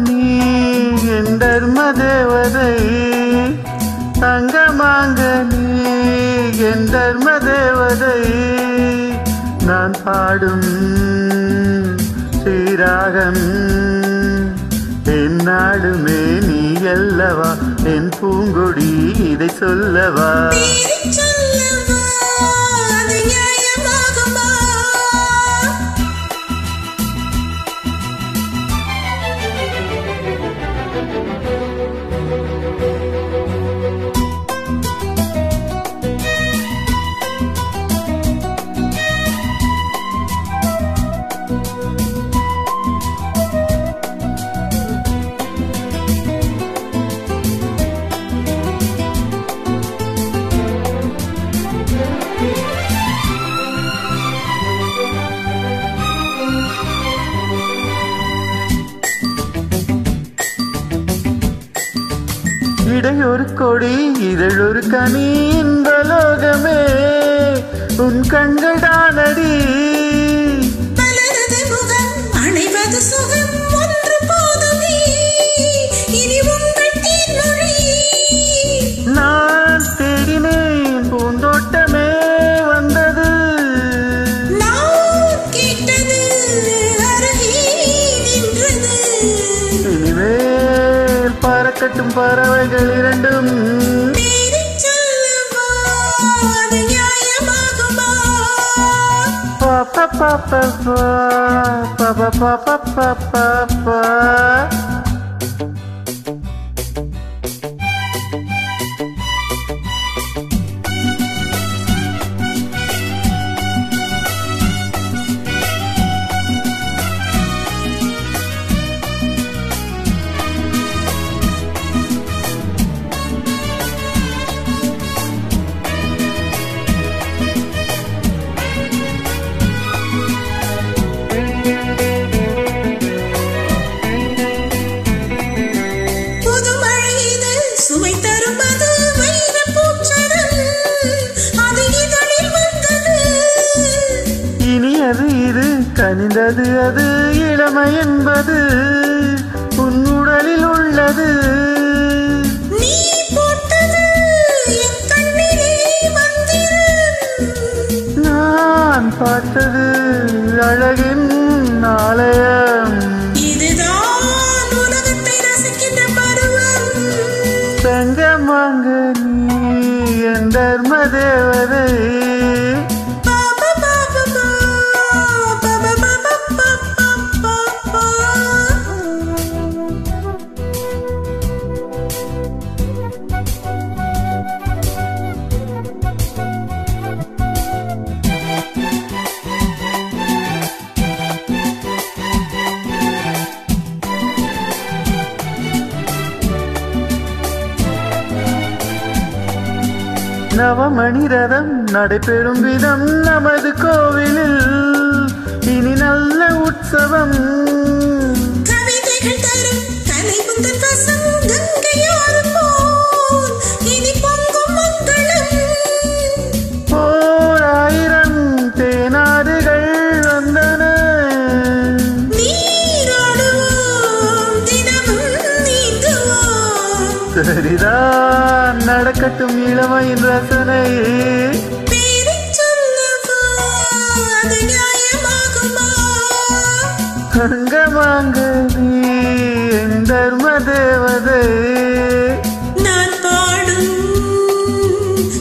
நீ என் தர்ம தேவதை தங்கமாங்க நீ என் தர்ம தேவதை நான் பாடும் ஸ்ரீராகம் என்னாலுமே நீ அல்லவா என் பூங்கொடி இதை சொல்லவா இடையொரு கொடி இதழொரு கனி இந்த லோகமே உன் கண்கள் தானடி அணைவது சுகம் ஒன்று போதுமே இனி உங்கள் தேன்மொழி நான் தேடினேன் பூந்தோட்டமே வந்தது நான் கேட்டது அருகே நின்றது இனிமேல் பறக்கட்டும் பறவைகள் இரண்டும் pa pa pa pa pa pa pa pa pa pa. இது கனிந்தது அது இளமை என்பது உன் உடலில் உள்ளது நீ போட்டது என் கண்ணிலே மந்திரம் நான் பார்த்தது அழகின் ஆலயம் இதுதான் உலகத்தை ரசிக்கின்ற பருவம் தங்கமாங்க நீ என் தர்ம தேவதை நவமணி ரதம் நடைபெறும் விதம் நமது கோவிலில் இனி நல்ல உற்சவம் கவிதைகள் தரும் கலைமுந்தன் வசம் கங்கையாறு போல் இனி பொங்கும் மங்களம் ஓராயிரம் தேனாறுகள் வந்தன நீராடுவோம் தினமும் நீந்துவோம் சரிதான் நடக்கட்டும் இளமையின் ரசனை அங்கமாங்க நீ என் தர்ம தேவதை நான் பாடும்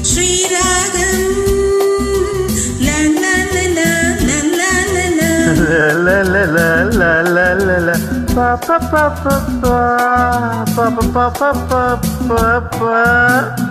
ஸ்ரீராகம் pa pa pa pa pa pa pa pa pa pa pa